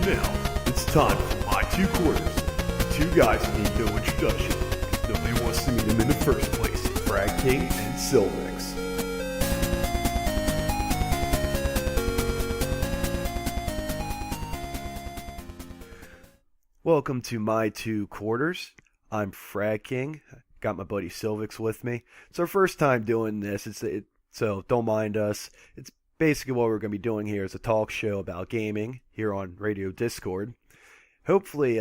Now, it's time for my two quarters. Two guys who need no introduction, because nobody wants to meet them in the first place. Frag King and Silvex. Welcome to my two quarters. I'm Frag King. Got my buddy Silvex with me. It's our first time doing this, so don't mind us. It's basically what we're going to be doing here is a talk show about gaming here on Radio Discord. Hopefully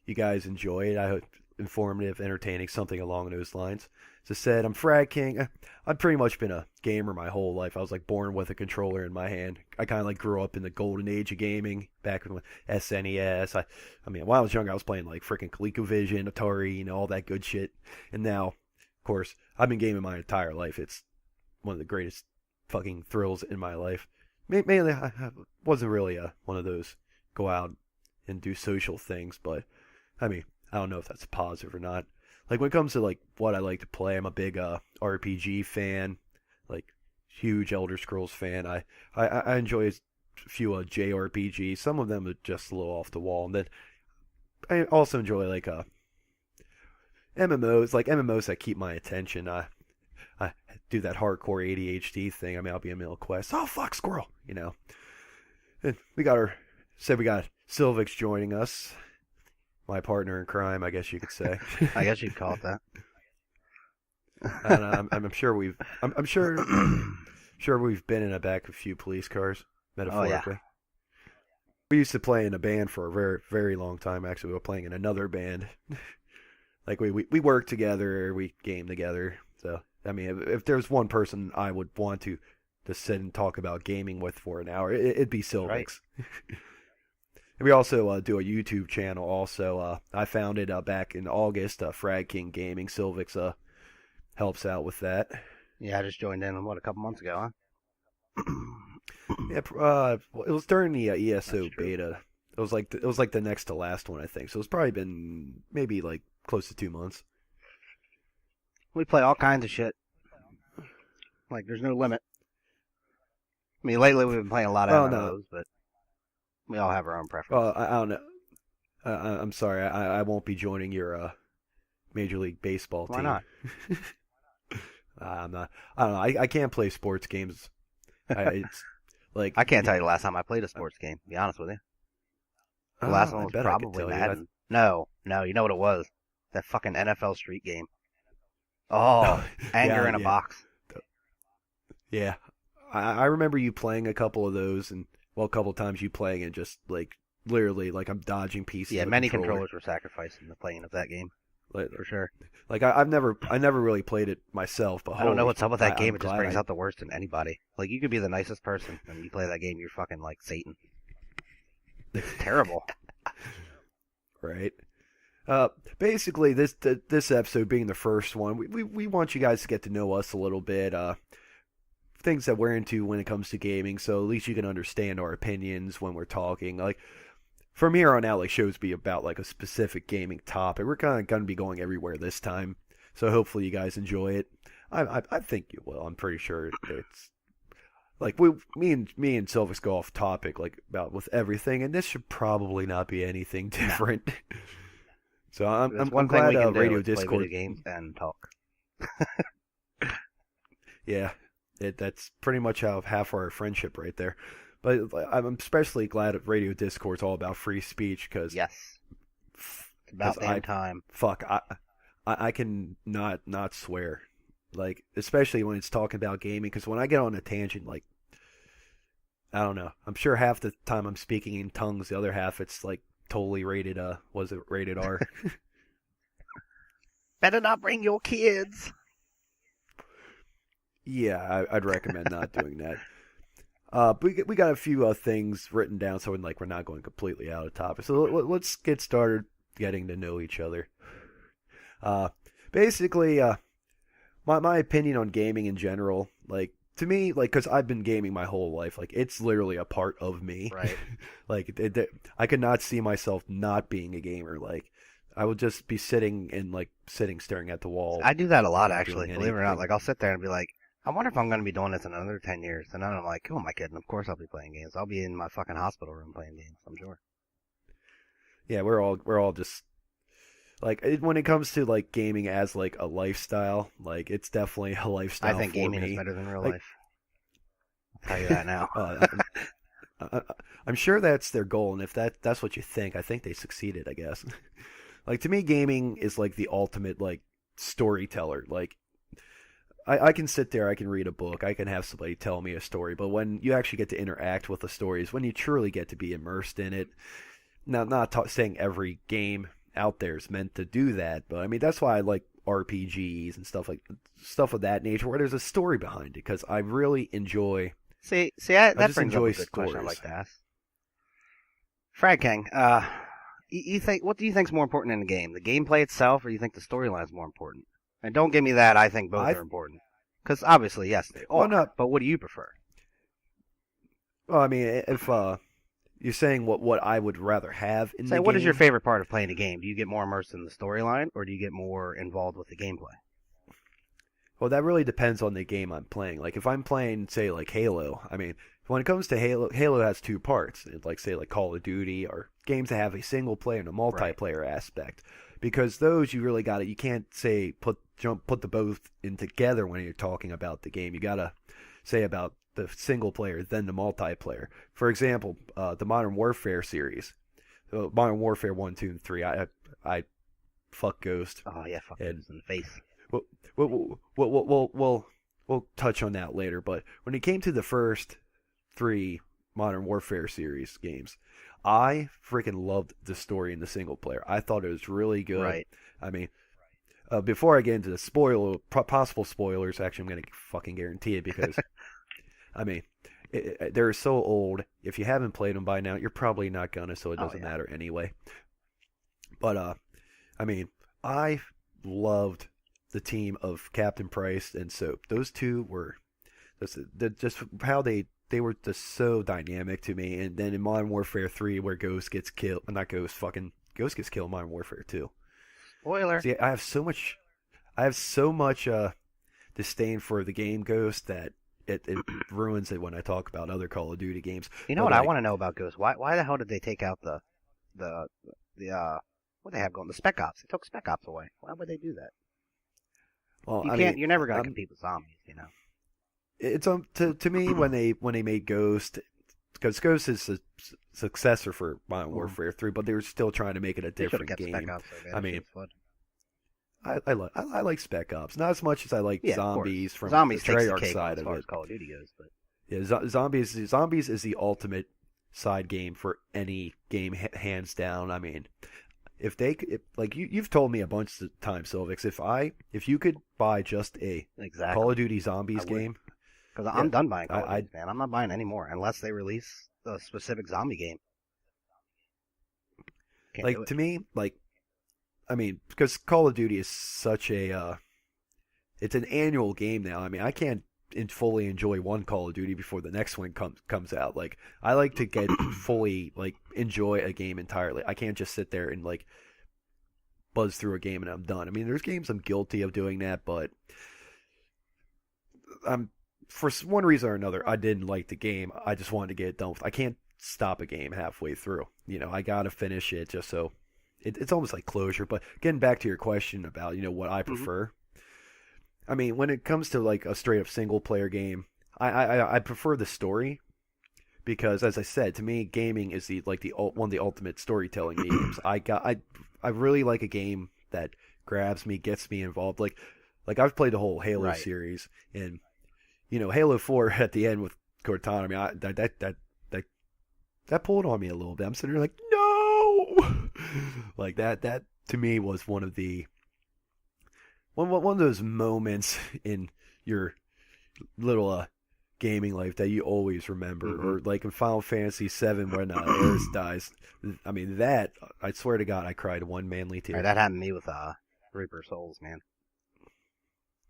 you guys enjoy it. I hope informative, entertaining, something along those lines. As I said, I'm Frag King. I've pretty much been a gamer my whole life. I was like born with a controller in my hand. I kind of like grew up in the golden age of gaming, back when SNES. I mean, when I was younger, I was playing like freaking ColecoVision, Atari, all that good shit. And now, of course, I've been gaming my entire life. It's one of the greatest fucking thrills in my life. Mainly, I wasn't really one of those go out and do social things, but I mean, I don't know if that's positive or not. Like when it comes to like what I like to play, I'm a big RPG fan, like huge Elder Scrolls fan. I enjoy a few JRPGs. Some of them are just a little off the wall, and then I also enjoy like MMOs, like MMOs that keep my attention. I do that hardcore ADHD thing. I mean, I'll be in middle quest. Oh fuck, squirrel, And we got Silvex joining us. My partner in crime, I guess you could say. I guess you'd call it that. And I'm sure sure we've been in the back of a few police cars, metaphorically. Oh, yeah. We used to play in a band for a very, very long time. Actually, we were playing in another band. Like we worked together, we game together. So I mean, if there's one person I would want to sit and talk about gaming with for an hour, it'd be Silvex. Right. And we also do a YouTube channel. Also, I found it back in August. Frag King Gaming. Silvex helps out with that. Yeah, I just joined in. A couple months ago, huh? Yeah, it was during the ESO beta. It was like the next to last one, I think. So it's probably been maybe like close to 2 months. We play all kinds of shit. Like there's no limit. I mean, lately we've been playing a lot of MMOs, but we all have our own preferences. I don't know. I'm sorry. I won't be joining your Major League Baseball team. Why not? I'm not. I don't know. I can't play sports games. It's like I can't tell you the last time I played a sports game. To be honest with you, the last one was probably Madden. No. You know what it was? That fucking NFL Street game. Oh, anger in a box. Yeah, I remember you playing a couple of those and. Well, a couple of times you playing and just like literally like I'm dodging pieces. Yeah, many controllers were sacrificed in the playing of that game, for sure. Like I never really played it myself, but I don't know what's up with that game. It just brings out the worst in anybody. Like you could be the nicest person, and you play that game, you're fucking like Satan. It's terrible. Right. Basically, this episode being the first one, we want you guys to get to know us a little bit. Things that we're into when it comes to gaming, so at least you can understand our opinions when we're talking. Like from here on out, like shows be about like a specific gaming topic. We're kind of gonna be going everywhere this time, so hopefully you guys enjoy it. I think you will. I'm pretty sure it's like me and Silvex go off topic like about with everything, and this should probably not be anything different. No. So I'm glad we can Radio do Discord play video games and talk. Yeah. That's pretty much half our friendship right there. But I'm especially glad that Radio Discord's all about free speech because yes, it's about damn time. Fuck, I can not swear, like especially when it's talking about gaming. Because when I get on a tangent, like I don't know, I'm sure half the time I'm speaking in tongues, the other half it's like totally rated. Was it rated R? Better not bring your kids. Yeah, I'd recommend not doing that. But we got a few things written down, so we're not going completely out of topic. So let's get started getting to know each other. Basically, my opinion on gaming in general, like to me, like because I've been gaming my whole life, like it's literally a part of me. Right. Like I could not see myself not being a gamer. Like I would just be sitting staring at the wall. I do that a lot, actually. Believe it or not, like I'll sit there and be like, I wonder if I'm going to be doing this in another 10 years. And then I'm like, who am I kidding? Of course I'll be playing games. I'll be in my fucking hospital room playing games, I'm sure. yeah, we're all just like when it comes to like gaming as like a lifestyle, like it's definitely a I lifestyle think for gaming is me. better than real Like, life. I'll tell you that now. I, I'm sure that's their goal, and if that's what you think, I think they succeeded. I guess. Like to me, gaming is like the ultimate like storyteller. Like I can sit there, I can read a book, I can have somebody tell me a story, but when you actually get to interact with the story is when you truly get to be immersed in it. Now, saying every game out there is meant to do that, but I mean that's why I like RPGs and stuff of that nature where there's a story behind it because I really enjoy. That I just brings up enjoy a good question I'd stories. like to ask. Frag King, you think what do you think's more important in the game? The gameplay itself, or do you think the storyline's more important? And don't give me that. I think both are important because obviously, yes, they are. Well, not. But what do you prefer? Well, I mean, if you're saying what I would rather have in the What is your game, favorite part of playing a game? Do you get more immersed in the storyline, or do you get more involved with the gameplay? well, that really depends on the game I'm playing. Like if I'm playing, say, like Halo, I mean, when it comes to Halo, Halo has two parts. Like say, like Call of Duty or games that have a single player and a Right. multiplayer aspect. Because those you really got to. You can't say put the both in together when you're talking about the game. You gotta say about the single player then the multiplayer. For example, the Modern Warfare series, Modern Warfare 1, 2, and 3. I fuck Ghost. Oh yeah, fuck And in the face. we'll, we'll touch on that later. But when it came to the first three Modern Warfare series games, I freaking loved the story in the single player. I thought it was really good. Right. I mean, before I get into the possible spoilers, actually, I'm going to fucking guarantee it because, I mean, they're so old. If you haven't played them by now, you're probably not gonna, so it doesn't matter anyway. But I mean, I loved the team of Captain Price and Soap. Those two were just how they were just so dynamic to me. And then in Modern Warfare 3, where Ghost gets killed, not Ghost, fucking Ghost gets killed in Modern Warfare 2. Spoiler. See, I have so much disdain for the game Ghost that it ruins it when I talk about other Call of Duty games. You know But what I like, want to know about Ghost? Why the hell did they take out the what they have going? The Spec Ops. They took Spec Ops away. Why would they do that? well, You I can't. mean, You're never gonna compete with zombies, you know. it's to me when they made Ghost, because Ghost is a successor for Modern Warfare 3, but they were still trying to make it a They should have different kept Spec game. Ops. So I mean, I like Spec Ops, not as much as I like yeah, Zombies from Zombies the takes the Treyarch cake side as of far it. as Call of Duty goes, but Yeah, Zombies is the ultimate side game for any game, hands down. I mean, like you've told me a bunch of times, Silvix, if you could buy just a exactly. Call of Duty Zombies game, Because I'm done buying Call of I Duty, man. I'm not buying any more unless they release a specific zombie game. Can't do like it. to me, like I mean, because Call of Duty is such a it's an annual game now. I mean, I can't fully enjoy one Call of Duty before the next one comes out. Like I like to get fully like enjoy a game entirely. I can't just sit there and like buzz through a game and I'm done. I mean, there's games I'm guilty of doing that, but I'm for one reason or another, I didn't like the game. I just wanted to get it done with. I can't stop a game halfway through. You know, I gotta finish it just so it's almost like closure. But getting back to your question about what I prefer. I mean, when it comes to like a straight up single player game, I prefer the story because, as I said, to me, gaming is one of the ultimate storytelling games. I really like a game that grabs me, gets me involved. Like I've played the whole Halo series, and Halo 4 at the end with Cortana. I mean, that pulled on me a little bit. I'm sitting there like, no, like that to me was one of those moments in your little gaming life that you always remember. Or like in Final Fantasy VII when Aerith dies. I mean, that, I swear to God, I cried one manly tear. Right, that happened to me with Reaper Souls, man.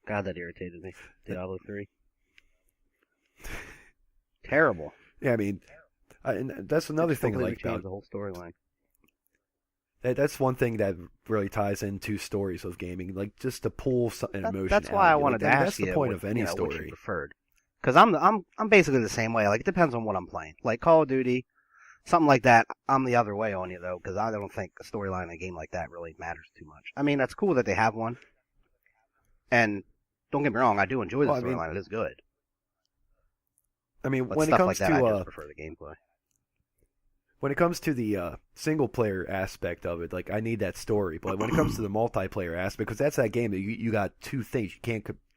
God, that irritated me. Diablo 3. Terrible. Yeah, I mean, and that's another thing I like about the whole storyline. That's one thing that really ties into stories of gaming, like just to pull an emotion. That's why I wanted to ask you. That's the point of any story. What you preferred. Because I'm basically the same way. Like, it depends on what I'm playing. Like Call of Duty, something like that, I'm the other way on you though, because I don't think a storyline in a game like that really matters too much. I mean, that's cool that they have one, and don't get me wrong, I do enjoy the storyline. It is good. I mean, But when it comes like that, to I just prefer the gameplay. when it comes to the single player aspect of it, like I need that story. But when it comes to the multiplayer aspect, because that's that game that you got two things.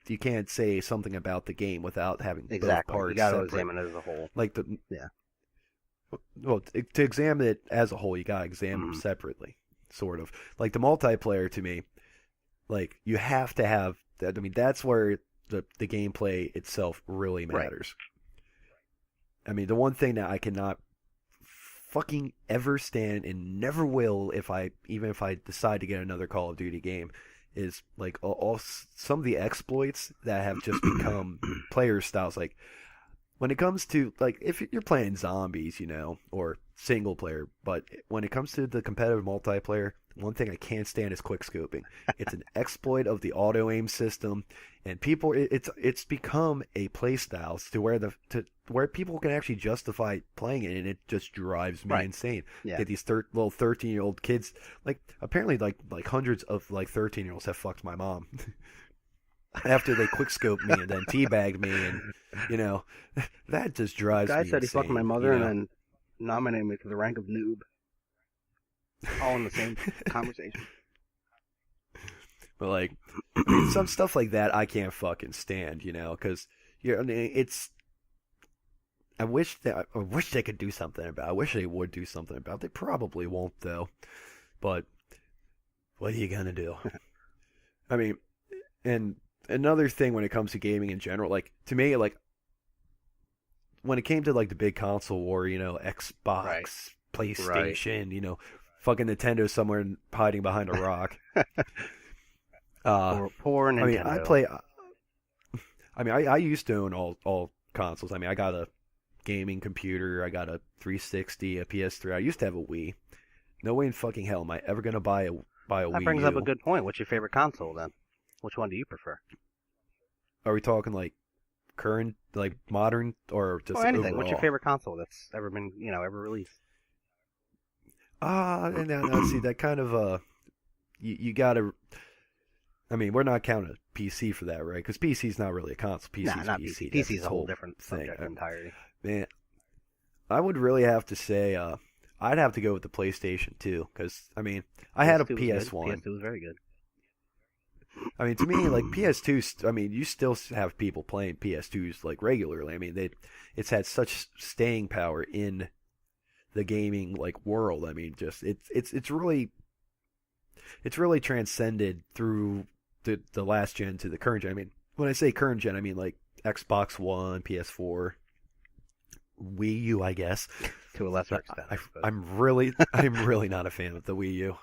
You can't say something about the game without having both parts. You got to separate. examine it as a whole. Like well, to examine it as a whole, you got to examine them separately, sort of. Like the multiplayer to me, like you have to have that. I mean, that's where the gameplay itself really matters. Right. I mean, the one thing that I cannot fucking ever stand and never will even if I decide to get another Call of Duty game is like all some of the exploits that have just become player styles. Like when it comes to like if you're playing zombies, or single player, but when it comes to the competitive multiplayer, one thing I can't stand is quick scoping. It's an exploit of the auto aim system, and people it's become a play style to where people can actually justify playing it, and it just drives me insane. Yeah. Get these little 13-year-old kids, like apparently like hundreds of like 13-year-olds have fucked my mom. After they quick scoped me and then teabagged me, and that just drives me insane. Guy said he fucked my mother and then nominated me for the rank of noob. All in the same conversation. But like some stuff like that, I can't fucking stand, because it's. I wish they could do something about it. I wish they would do something about it. They probably won't though. But what are you gonna do? I mean, and another thing when it comes to gaming in general, like to me, like when it came to like the big console war, Xbox, PlayStation, fucking Nintendo somewhere hiding behind a rock. Poor Nintendo. I used to own all consoles. I mean, I got a gaming computer, I got a 360, a PS3. I used to have a Wii. No way in fucking hell am I ever gonna buy a Wii. That brings up a good point. What's your favorite console then? Which one do you prefer? Are we talking like current, like modern, or just anything? overall? What's your favorite console that's ever been, ever released? And now see that kind of you gotta. I mean, we're not counting a PC for that, right? Because PC's not really a console. PC's not PC. PC's a whole different subject entirely. Man, I would really have to say I'd have to go with the PlayStation 2 because I mean I had a PS1. PS2 was very good. I mean, to me, like PS2. I mean, you still have people playing PS2s like regularly. I mean, it's had such staying power in the gaming like world. I mean, just it's really transcended through the last gen to the current gen. I mean, when I say current gen, I mean like Xbox One, PS4, Wii U, I guess. To a lesser extent. I'm really not a fan of the Wii U.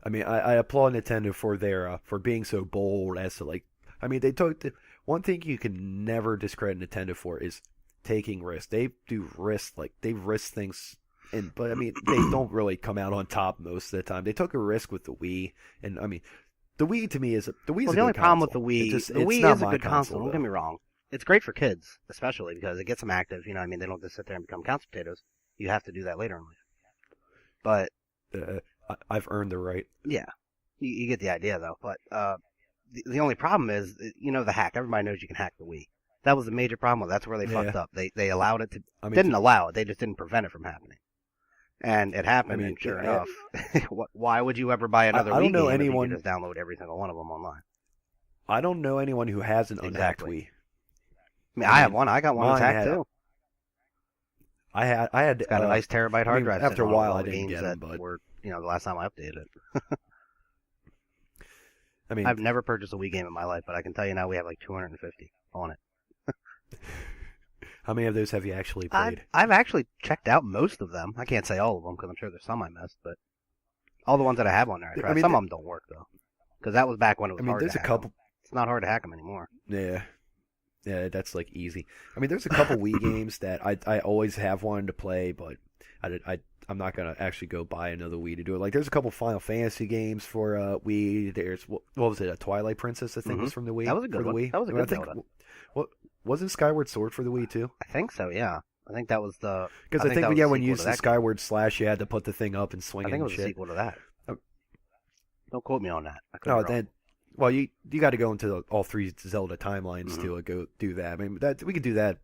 I mean, I applaud Nintendo for their for being so bold as to like. I mean, they took one thing you can never discredit Nintendo for is taking risks. They do risks, like they risk things, but I mean, they don't really come out on top most of the time. They took a risk with the Wii, and I mean, the Wii to me is the only problem with the Wii. The Wii is a good console. Don't get me wrong. It's great for kids, especially because it gets them active. You know what I mean? They don't just sit there and become couch potatoes. You have to do that later in life. But I've earned the right. Yeah, you get the idea though. But the only problem is, the hack. Everybody knows you can hack the Wii. That was the major problem. That's where they fucked up. They allowed it to. Didn't allow it. They just didn't prevent it from happening. And it happened. And sure enough, why would you ever buy another Wii game if you could just download every single one of them online? I don't know anyone who has an unhacked Wii. I mean, I have one. I got one hacked too. I had it's got a nice terabyte hard drive. After a while, I didn't get them, but were the last time I updated it. I mean, I've never purchased a Wii game in my life, but I can tell you now we have like 250 on it. How many of those have you actually played? I've actually checked out most of them. I can't say all of them because I'm sure there's some I missed, but all the ones that I have on there, I tried. Some of them don't work though, because that was back when it was hard to hack. There's a couple. It's not hard to hack them anymore. Yeah, that's like easy. I mean, there's a couple Wii games that I always have wanted to play, but I'm not gonna actually go buy another Wii to do it. Like, there's a couple Final Fantasy games for Wii. There's what was it? A Twilight Princess, I think, was from the Wii. That was a good one. Wii. That was a good one. What wasn't Skyward Sword for the Wii too? I think so. Yeah. I think that was the. Because I think when you used the Skyward Slash, you had to put the thing up and swing it. I think it was shit. a sequel to that. Don't quote me on that. Well, you got to go into all 3 Zelda timelines to go do that. I mean, we could do that.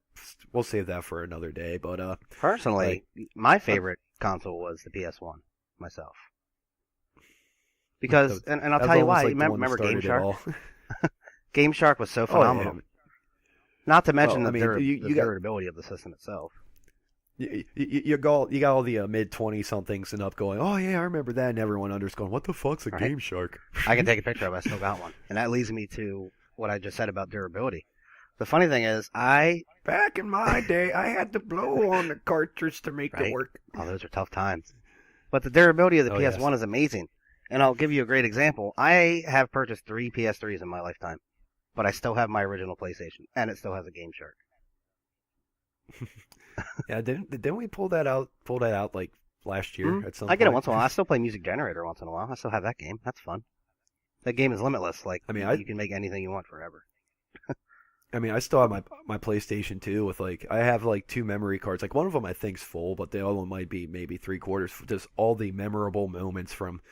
We'll save that for another day. But personally, my favorite console was the PS1 myself. Because and I'll tell you why. Like remember Game Shark? Game Shark was so phenomenal. Yeah. Not to mention the durability of the system itself. You got all the mid-20 somethings and up going, oh yeah, I remember that, and everyone under's going, what the fuck's a Game Shark? I can take a picture of it. I still got one, and that leads me to what I just said about durability. The funny thing is, back in my day, I had to blow on the cartridge to make it work. Oh, those are tough times. But the durability of the PS1 is amazing, and I'll give you a great example. I have purchased 3 PS3s in my lifetime, but I still have my original PlayStation, and it still has a Game Shark. Yeah, didn't we pull that out like last year at some point? I get it once in a while. I still play Music Generator once in a while. I still have that game. That's fun. That game is limitless. Like, I mean, you can make anything you want forever. I mean, I still have my PlayStation 2 with I have 2 memory cards. Like one of them I think's full, but the other one might be maybe 3/4. Just all the memorable moments from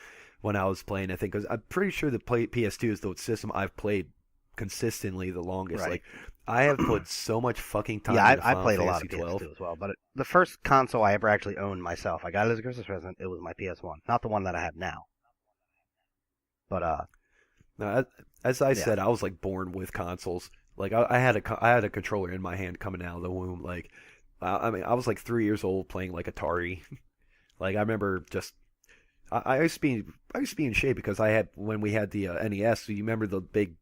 when I was playing. I think because I'm pretty sure the PS2 is the system I've played consistently the longest. Right. Like I have put so much fucking time. Yeah, into I played a lot of PS2 as well. But the first console I ever actually owned myself, I got it as a Christmas present. It was my PS1, not the one that I have now. But now, as I said, I was born with consoles. Like I had a controller in my hand coming out of the womb. Like I mean, I was 3 years old playing Atari. I remember just. I used to be in shape because I had when we had the NES. So you remember the big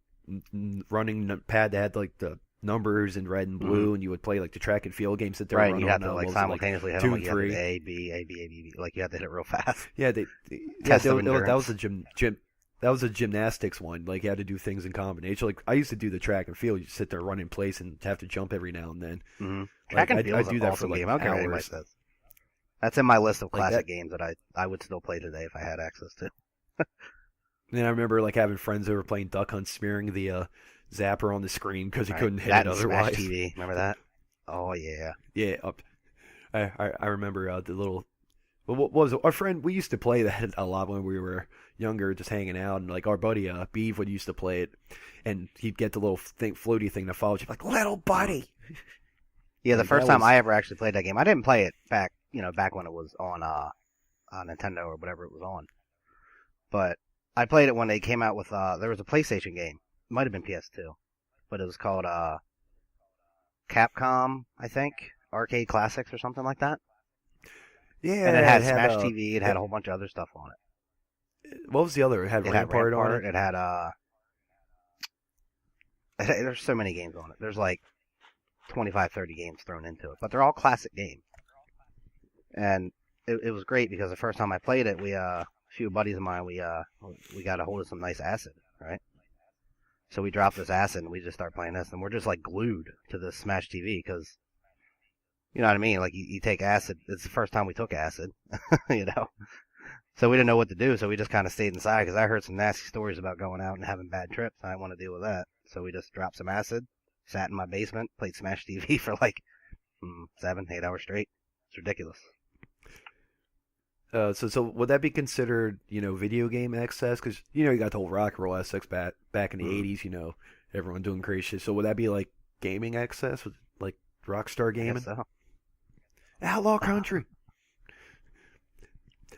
running pad that had the numbers in red and blue, and you would play the track and field games that they right. Were You had to simultaneously hit 2 them, and 3, A, B, A, B, A, B, B. You had to hit it real fast. Yeah, that was a that was a gymnastics one. You had to do things in combination. I used to do the track and field. You sit there, run in place, and have to jump every now and then. Mm-hmm. Track and field is an awesome game. I don't care what anybody says. That's in my list of classic games that I would still play today if I had access to. And I remember having friends over playing Duck Hunt, smearing the zapper on the screen because you couldn't hit it otherwise. Smash TV, remember that? Oh yeah. Yeah, I remember the little. What was it? Our friend? We used to play that a lot when we were younger, just hanging out, and our buddy Beav would used to play it, and he'd get the little floaty thing to follow you, little buddy. Yeah, the first time I ever actually played that game, I didn't play it back when it was on Nintendo or whatever it was on, but I played it when they came out with there was a PlayStation game. It might have been PS2, but it was called Capcom, I think, Arcade Classics or something like that. Yeah, and it had Smash TV. It had a whole bunch of other stuff on it. What was the other? It had Rampart on it. It had there's so many games on it. There's 25, 30 games thrown into it, but they're all classic games. And it was great because the first time I played it, a few buddies of mine, we got a hold of some nice acid, right? So we dropped this acid and we just start playing this, and we're just glued to this Smash TV because, you know what I mean? You take acid. It's the first time we took acid, So we didn't know what to do, so we just kind of stayed inside because I heard some nasty stories about going out and having bad trips. I didn't want to deal with that, so we just dropped some acid, sat in my basement, played Smash TV for 7, 8 hours straight. It's ridiculous. So would that be considered, video game excess? Because, you got the whole rock and roll aspects back in the 80s, everyone doing crazy shit. So would that be gaming excess? Rockstar gaming? I guess so. Outlaw Country.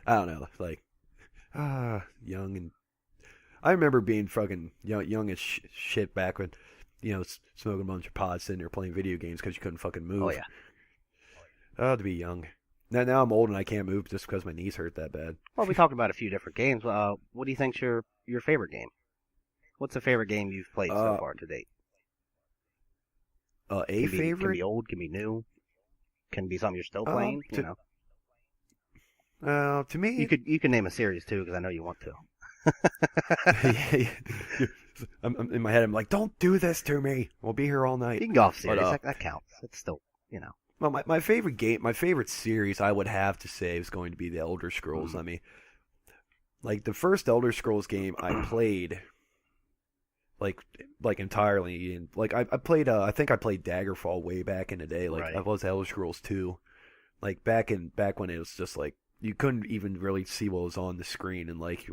I don't know. Young and... I remember being fucking young as shit back when, smoking a bunch of pods, sitting there playing video games because you couldn't fucking move. Oh, yeah. Oh, to be young. Now I'm old and I can't move just because my knees hurt that bad. Well, we talked about a few different games. What do you think's your favorite game? What's the favorite game you've played so far to date? Favorite? Can be old, can be new, can be something you're still playing. To me, you can name a series too, because I know you want to. I'm in my head. I'm don't do this to me. We'll be here all night. You can go off series. That counts. It's still, Well, my favorite game, my favorite series, I would have to say is going to be the Elder Scrolls. I mean, the first Elder Scrolls game I played like entirely. And like I played I think I played Daggerfall way back in the day. Like I Right. was Elder Scrolls 2. Like back when it was just like you couldn't even really see what was on the screen, and like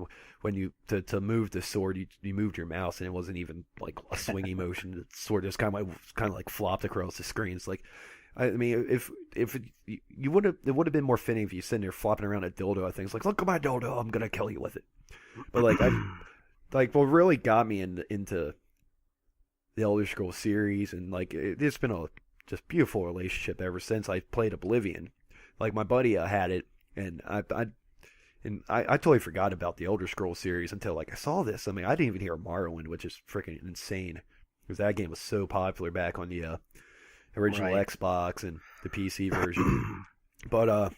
when you to move the sword, you moved your mouse, and it wasn't even like a swingy motion. The sword just kind of like flopped across the screen. It's like, I mean, if you would have, it would have been more fitting if you sitting there flopping around a dildo. I think it's like, look at my dildo, I'm gonna kill you with it. But like what really got me into the Elder Scrolls series, and like it's been a just beautiful relationship ever since I played Oblivion. Like my buddy had it, and I totally forgot about the Elder Scrolls series until like I saw this. I mean, I didn't even hear Morrowind, which is freaking insane because that game was so popular back on the original Right. Xbox and the PC version. But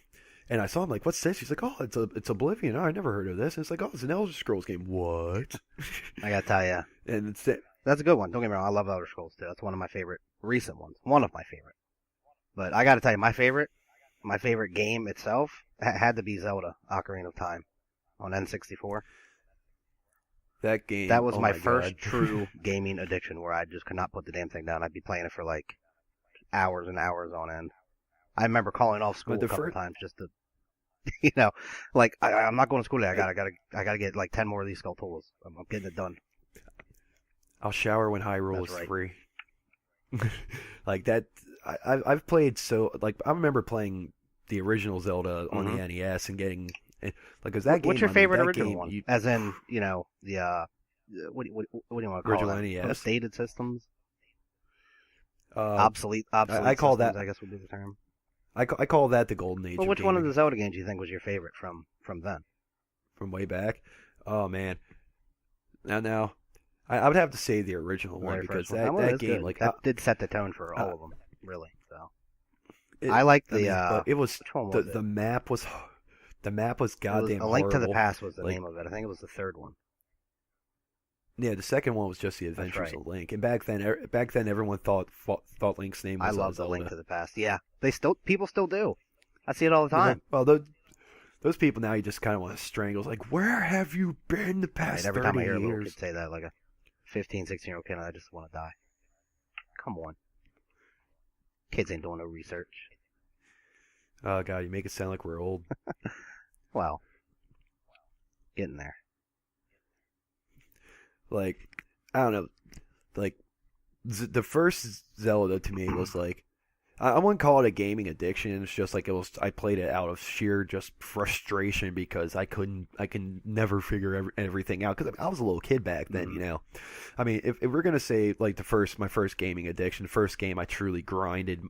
and I saw him like, "What's this?" He's like, "Oh, it's Oblivion. Oh, I never heard of this." And it's like, "Oh, it's an Elder Scrolls game." What? I gotta tell you, And it's it. that's a good one. Don't get me wrong. I love Elder Scrolls too. That's one of my favorite recent ones. One of my favorite. But I gotta tell you, my favorite game itself had to be Zelda: Ocarina of Time on N64. That game. That was Oh my my first god. true gaming addiction where I just could not put the damn thing down. I'd be playing it for like hours and hours on end. I remember calling off school But the a couple first, times just to, you know, like I'm not going to school today. I gotta get like 10 more of these Skulltulas. I'm getting it done. I'll shower when Hyrule That's is right. free. Like that. I've played so like I remember playing the original Zelda on Hmm. the NES and getting like because that game. What's your I mean, favorite that original game, one? you, As in, you know, the what do you want to call original them? NES. Post-dated systems, Uh, I obsolete call systems, that I guess would be the term. I call that the golden age But of which one of the gaming Zelda games do you think was your favorite from then? from way back. Oh man, now I would have to say the original The one very because first one. Well, that that's game good. like That did set the tone for uh, all of them, really. So it, I like I the mean, but it was which one was it? the map was It was goddamn A Link to the horrible. Past was the Like name of it. I think it was the third one. yeah, the second one was just the That's Adventures right. of Link, and back then everyone thought Link's name I was love the Link Zelda. to the Past. Yeah, people still do. I see it all the But time. well, those people now you just kind of want to strangle. It's like, where have you been the Right. past Every time 30 I hear a little years? kid say that, like a 15, 16-year-old kid, I just want to die. Come on, kids ain't doing no research. Oh god, you make it sound like we're old. Well, getting there. Like I don't know, like the first Zelda to me was like I wouldn't call it a gaming addiction. It's just like it was. I played it out of sheer just frustration because I can never figure everything out because I was a little kid back then. You Mm-hmm. know, I mean, if we're gonna say like my first gaming addiction, the first game I truly grinded,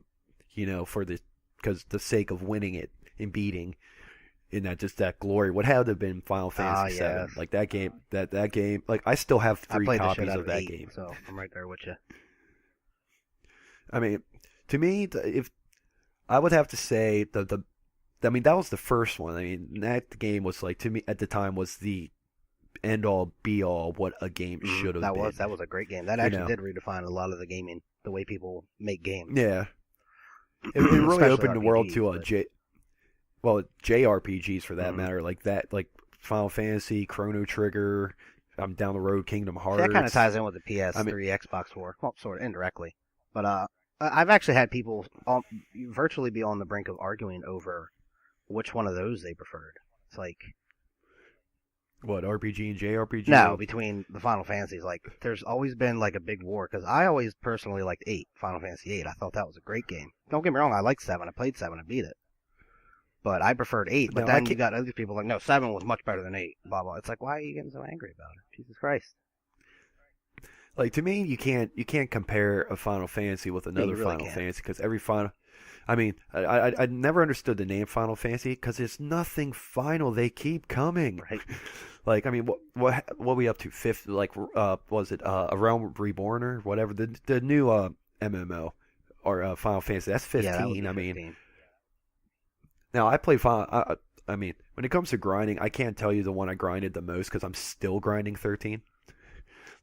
you know, because the sake of winning it and beating. In that just that glory would have to have been Final Fantasy VII. Yes. Like that game, that game. Like I still have I three played the shit copies out of of that 8, game. so I'm right there with you. I mean, to me, if I would have to say I mean that was the first one. I mean that game was like to me at the time was the end all be all what a game should have been. That was a great game. That You actually know, did redefine a lot of the gaming, the way people make games. yeah, it really Especially opened the world RPGs, to JRPGs for that Mhm. matter, like that, like Final Fantasy, Chrono Trigger. I'm down the road, Kingdom See, Hearts. that kind of ties in with the I mean, PS3, Xbox 4, well, sort of indirectly. But I've actually had people virtually be on the brink of arguing over which one of those they preferred. It's like, what RPG and JRPG? no, between the Final Fantasies, like, there's always been like a big war, because I always personally liked 8, Final Fantasy 8. I thought that was a great game. Don't get me wrong, I liked 7. I played 7 and beat it. But I preferred 8. But No, I then you can't. got other people like, no, 7 was much better than 8. Blah, blah. It's like, why are you getting so angry about it? Jesus Christ. Like to me, you can't compare a Final Fantasy with Yeah, another you really Final can't. Fantasy because every Final. I mean, I never understood the name Final Fantasy because there's nothing final. They keep coming. Right? Like I mean, what we up to fifth? Like was it A Realm Reborn or whatever the new MMO or Final Fantasy? That's Yeah, that would 15. be I mean, 15. now I play Final. I mean, when it comes to grinding, I can't tell you the one I grinded the most because I'm still grinding 13.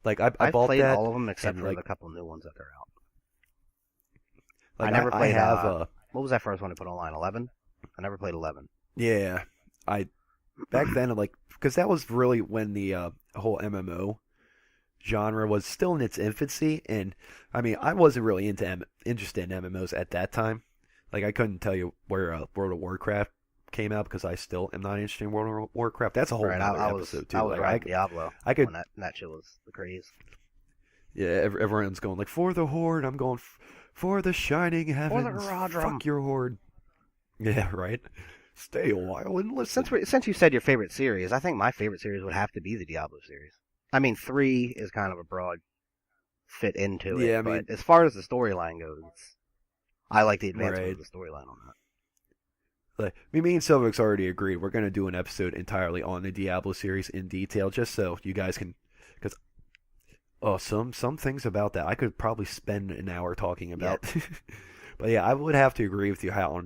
Like I I've bought played that all of them except and for like the couple new ones that are out. like I never I played. have What was that first one I put online? 11. I never played 11. yeah I back then like because that was really when the whole MMO genre was still in its infancy, and I mean, I wasn't really interested in MMOs at that time. Like, I couldn't tell you where World of Warcraft came out because I still am not interested in World of Warcraft. That's a whole Right, other episode too. I was Like, right Diablo I could, when that shit was the craze. yeah. Everyone's going like for the Horde. I'm going for the Shining For the Heavens. Rodrum. Fuck your Horde. Yeah, right. Stay a while and listen. Since you said your favorite series, I think my favorite series would have to be the Diablo series. I mean, 3 is kind of a broad fit into it, but as far as the storyline goes, I like the advancement of the storyline on that. Like, me and Silvix already agreed we're going to do an episode entirely on the Diablo series in detail, just so you guys can, because some things about that I could probably spend an hour talking about. Yeah. But yeah, I would have to agree with you how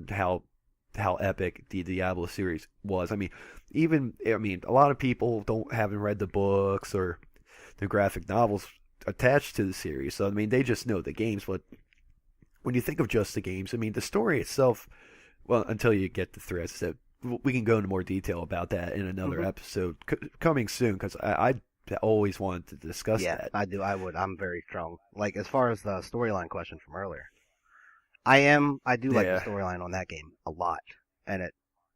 epic the Diablo series was. I mean, a lot of people haven't read the books or the graphic novels attached to the series, so I mean, they just know the games. But when you think of just the games, I mean, the story itself, well, until you get to 3, as I said, we can go into more detail about that in another episode coming soon, because I always wanted to discuss that. I do. I would. I'm very strong. Like, as far as the storyline question from earlier, I do like the storyline on that game a lot, and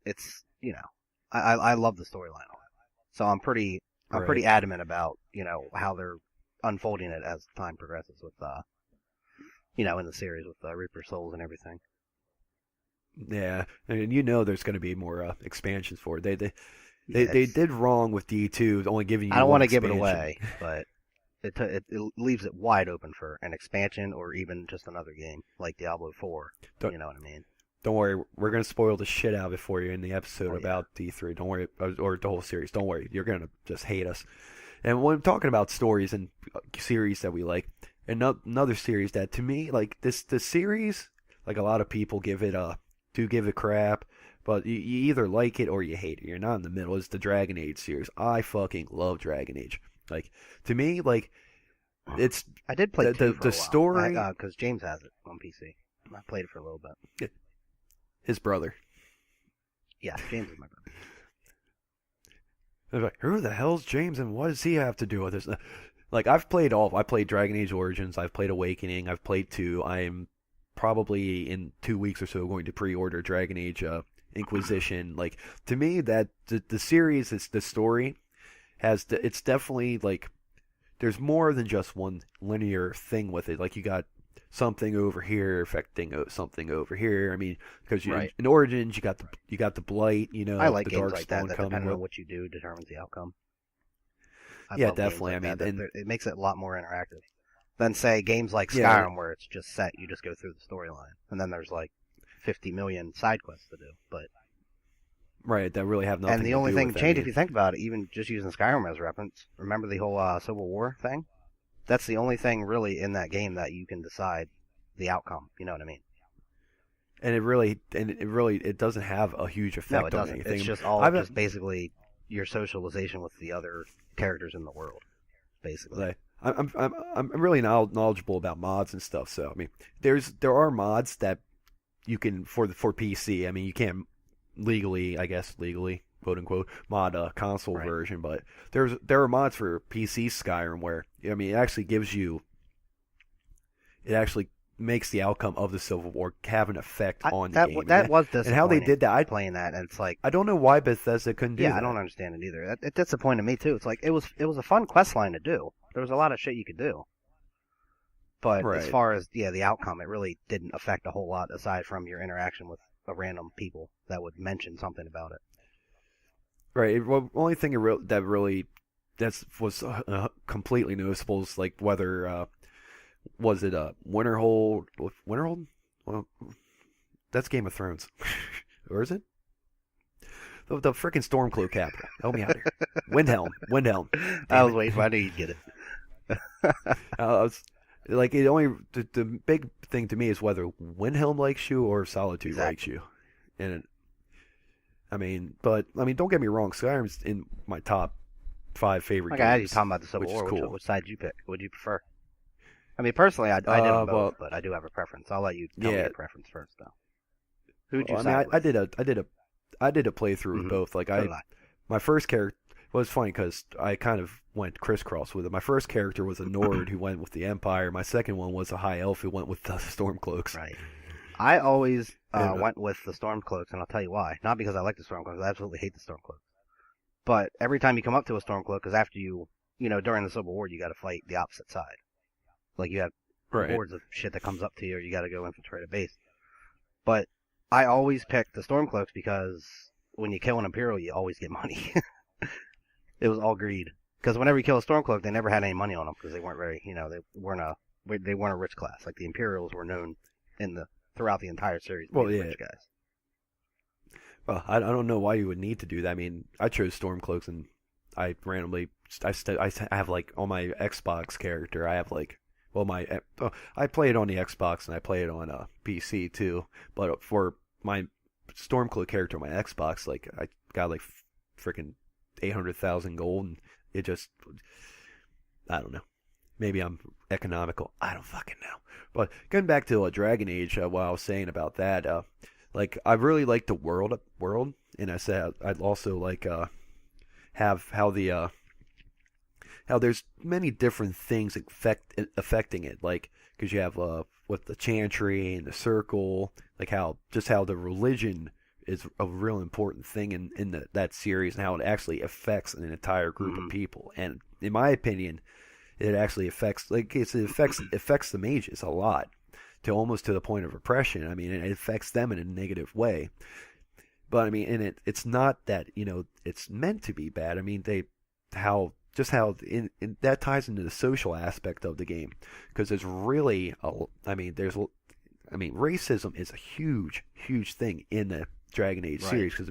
it's I love the storyline on it. So I'm pretty adamant about how they're unfolding it as time progresses with in the series with Reaper Souls and everything. Yeah, and there's going to be more expansions for it. They did wrong with D2 only giving you. I don't want to give it away, but it leaves it wide open for an expansion or even just another game like Diablo 4. You know what I mean? Don't worry, we're going to spoil the shit out of it for you in the episode about D3. Don't worry, or the whole series. Don't worry, you're going to just hate us. And when I'm talking about stories and series that we like, another series that to me, like the series, like a lot of people give it crap, but you either like it or you hate it. You're not in the middle. It's the Dragon Age series. I fucking love Dragon Age. Like, to me, like, it's... I did play the story... Because James has it on PC. I played it for a little bit. His brother. Yeah, James is my brother. I was like, who the hell's James and what does he have to do with this? Like, I played Dragon Age Origins, I've played Awakening, I've played 2. I'm probably in 2 weeks or so going to pre-order Dragon Age Inquisition. Like, to me, that the series, it's the story... it's definitely like there's more than just one linear thing with it. Like, you got something over here affecting something over here. I mean, because in Origins you got the blight. I like the games dark like stone that. coming. Depending on what you do determines the outcome. Yeah, definitely. Like I mean, it makes it a lot more interactive than say games like Skyrim, where it's just set. You just go through the storyline, and then there's like 50 million side quests to do. But right, that really have nothing. And the only thing to change, if you think about it, even just using Skyrim as reference, remember the whole Civil War thing? That's the only thing really in that game that you can decide the outcome. You know what I mean? And it doesn't have a huge effect. No, it doesn't. On anything. It's just just basically your socialization with the other characters in the world, basically. Like, I'm really knowledgeable about mods and stuff. So I mean, there are mods that you can for PC. I mean, you can't legally, quote unquote, mod a console version, but there are mods for PC Skyrim where it actually makes the outcome of the Civil War have an effect on the game. That was disappointing. And how they did that, playing that, and it's like I don't know why Bethesda couldn't do that. Yeah, I don't understand it either. It disappointed me too. It's like it was a fun quest line to do. There was a lot of shit you could do. But as far as the outcome, it really didn't affect a whole lot aside from your interaction with a random people that would mention something about it. Right. The only thing that was completely noticeable is like whether was it Winterhold? Winterhold? Well, that's Game of Thrones, or is it? The freaking Stormcloak capital. Help me out here. Windhelm. I was waiting. I knew you'd get it. The big thing to me is whether Windhelm likes you or Solitude likes you, and don't get me wrong, Skyrim's in my top 5 favorite games. I had you talking about the Civil War. Cool. Which side did you pick? What do you prefer? I mean, personally, I didn't vote, but I do have a preference. I'll let you tell me your preference first, though. Who'd you side with? I did a playthrough with both. Like my first Well, it's funny because I kind of went crisscross with it. My first character was a Nord who went with the Empire. My second one was a High Elf who went with the Stormcloaks. Right. I always went with the Stormcloaks, and I'll tell you why. Not because I like the Stormcloaks. I absolutely hate the Stormcloaks. But every time you come up to a Stormcloak, because after during the Civil War, you got to fight the opposite side. Like, you have hordes of shit that comes up to you, or you got to go infiltrate a base. But I always pick the Stormcloaks because when you kill an Imperial, you always get money. It was all greed. Because whenever you kill a Stormcloak, they never had any money on them because they weren't very, they weren't a rich class. Like, the Imperials were known throughout the entire series to be rich guys. Well, I don't know why you would need to do that. I mean, I chose Stormcloaks, and I randomly, I have, like, on my Xbox character, I have, like, well, I play it on the Xbox, and I play it on PC, too. But for my Stormcloak character on my Xbox, like, I got, like, freaking 800,000 gold, and it just, I don't know. Maybe I'm economical. I don't fucking know. But going back to Dragon Age, what I was saying about that, like, I really like the world, and I said I'd also like have how there's many different things affecting it, like because you have with the Chantry and the Circle, like how the religion is a real important thing in that series, and how it actually affects an entire group of people. And in my opinion, it actually affects the mages a lot, to almost to the point of oppression. I mean, it affects them in a negative way. But I mean, and it's not that it's meant to be bad. I mean, how that ties into the social aspect of the game, because there's really racism is a huge thing in the Dragon Age series, because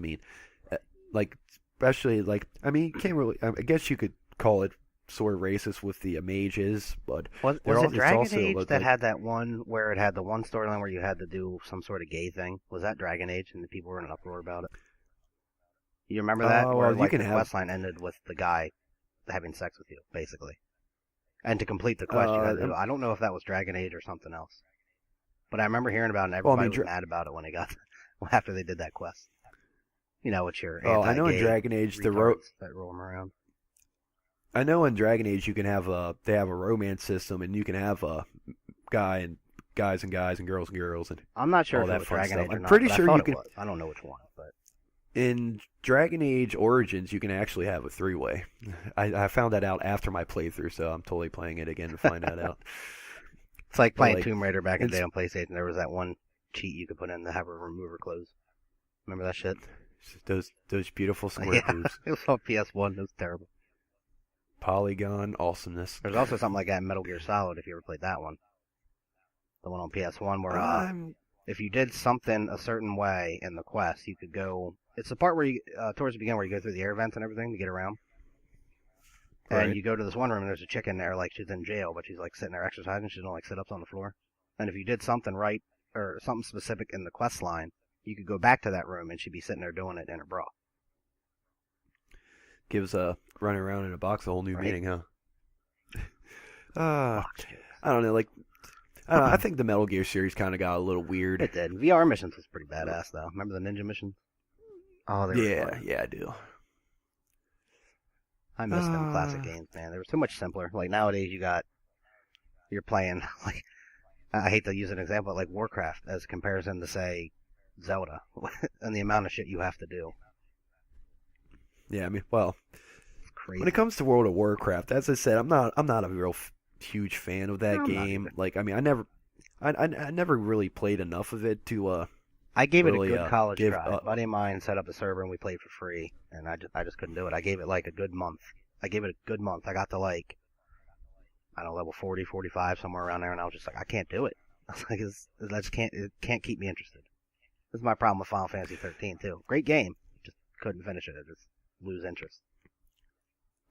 like, especially, like, I mean, you can't really, I guess you could call it sort of racist with the mages, but was it Dragon Age that had that one where it had the one storyline where you had to do some sort of gay thing? Was that Dragon Age, and the people were in an uproar about it? You remember that? Where, like, the quest line ended with the guy having sex with you, basically. And to complete the quest, you had to, I don't know if that was Dragon Age or something else, but I remember hearing about it, and everybody was mad about it when after they did that quest. With your I know in Dragon Age that roll them around. I know in Dragon Age you can have they have a romance system, and you can have guys and girls and girls, and I'm not sure all if that it was fun Dragon stuff. Age or I'm not, pretty but sure I you can. I don't know which one, but in Dragon Age Origins you can actually have a 3-way. I found that out after my playthrough, so I'm totally playing it again to find that out. It's like playing Tomb Raider back in the day on PlayStation. There was that one cheat you could put in to have her remove her clothes. Remember that shit? Those beautiful square boobs. It was on PS1. It was terrible. Polygon awesomeness. There's also something like that in Metal Gear Solid, if you ever played that one. The one on PS1 where if you did something a certain way in the quest, you could go... It's the part where you, towards the beginning, where you go through the air vents and everything to get around. Right. And you go to this one room, and there's a chick in there, like, she's in jail, but she's, like, sitting there exercising. She's doing, like, sit-ups on the floor. And if you did something right, or something specific in the quest line, you could go back to that room, and she'd be sitting there doing it in her bra. Gives running around in a box a whole new meaning, huh? I don't know, like, I think the Metal Gear series kind of got a little weird. It did. VR missions was pretty badass, though. Remember the ninja missions? Oh, they were fun. Yeah, I do. I miss them classic games, man. They were so much simpler. Like, nowadays you're playing, like, I hate to use an example, like Warcraft as a comparison to, say, Zelda, and the amount of shit you have to do. Yeah, I mean, well, it's crazy. When it comes to World of Warcraft, as I said, I'm not a real huge fan of that game. Like, I mean, I never really played enough of it to I gave it a good college try. A buddy of mine set up a server and we played for free, and I just couldn't do it. I gave it like a good month. I got to, like, I don't know, level 40, 45, somewhere around there, and I was just like, I can't do it. I was like, it can't keep me interested. This is my problem with Final Fantasy 13 too. Great game, just couldn't finish it. I just lose interest.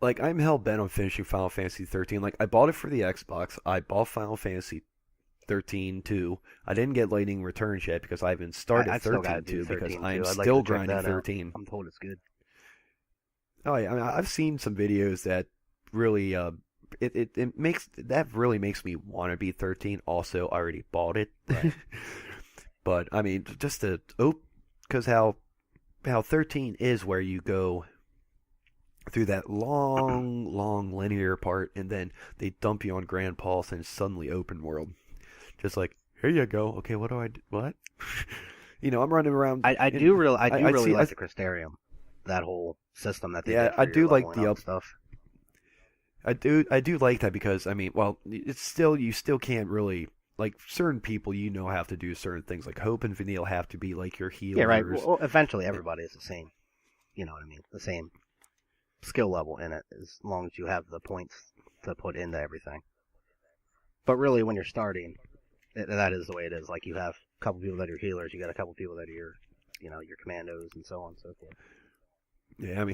Like, I'm hell bent on finishing Final Fantasy 13. Like, I bought it for the Xbox. I bought Final Fantasy 13 too. I didn't get Lightning Returns yet because I haven't started 13 too, because I'm still grinding 13. I'm told it's good. Oh yeah, I mean, I've seen some videos that really it makes me want to be 13. Also, I already bought it. Right. But I mean, just because how 13 is where you go through that long linear part, and then they dump you on Grand Pulse, and it's suddenly open world. Just like, here you go. Okay, what do I do? What? I'm running around. I do really like the Crystarium, that whole system that they did for I do your like leveling up stuff. I do like that because it's still you still can't really like certain people have to do certain things like Hope and Vanille have to be like your healers. Yeah, right. Well, eventually everybody is the same. You know what I mean? The same skill level in it, as long as you have the points to put into everything. But really, when you're starting, that is the way it is. Like you have a couple people that are healers, you got a couple people that are your commandos, and so on and so forth. Yeah,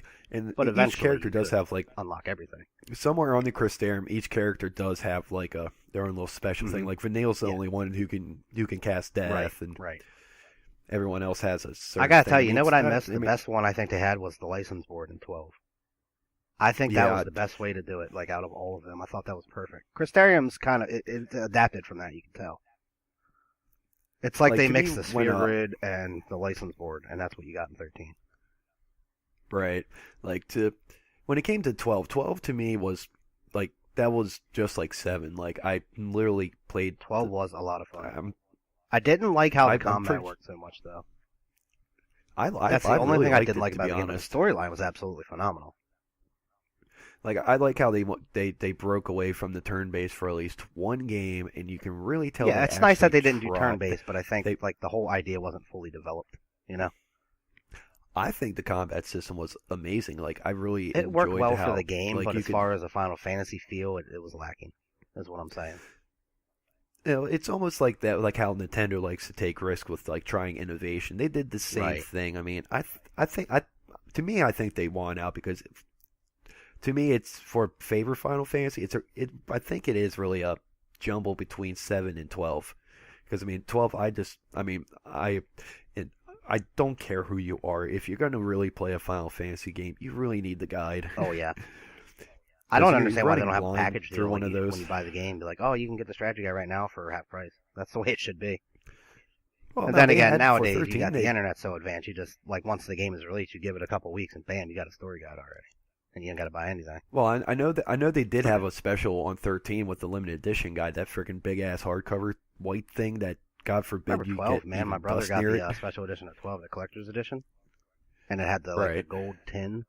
but each character does have like unlock everything. Somewhere on the Crystarium, each character does have like their own little special thing. Like Vanille's the only one who can cast death, and everyone else has a certain I gotta thing. tell you, what I missed? The best one I think they had was the license board in 12. I think that was the best way to do it. Like out of all of them, I thought that was perfect. Crystarium's kind of it adapted from that. You can tell. It's like they mixed the sphere grid and the license board, and that's what you got in 13. Right. When it came to 12 to me was like that was just like 7. Like I literally played 12 was a lot of fun. I didn't like how the combat worked so much though. That's the only thing I didn't like about the game. The storyline was absolutely phenomenal. Like I like how they broke away from the turn-based for at least one game, and you can really tell. Yeah, it's nice that they didn't do turn-based, but I think the whole idea wasn't fully developed. I think the combat system was amazing. Like I really it worked well for the game, but as far as a Final Fantasy feel, it was lacking. Is what I'm saying. It's almost like that, like how Nintendo likes to take risks with like trying innovation. They did the same thing. I think they won out because. To me, it's for favorite Final Fantasy. I think it is really a jumble between 7 and 12. Because 12, I don't care who you are. If you're going to really play a Final Fantasy game, you really need the guide. Oh yeah. I don't understand why they don't have a package deal one of those. When you buy the game. Be like, oh, you can get the strategy guide right now for half price. That's the way it should be. Well, and then again, nowadays 13, you got the internet so advanced. You just once the game is released, you give it a couple weeks, and bam, you got a story guide already. And you ain't got to buy anything. Well, I know they did have a special on 13 with the limited edition guide, that freaking big ass hardcover white thing that God forbid you 12, get. Man, my brother got the special edition at 12, the collector's edition, and it had the gold tin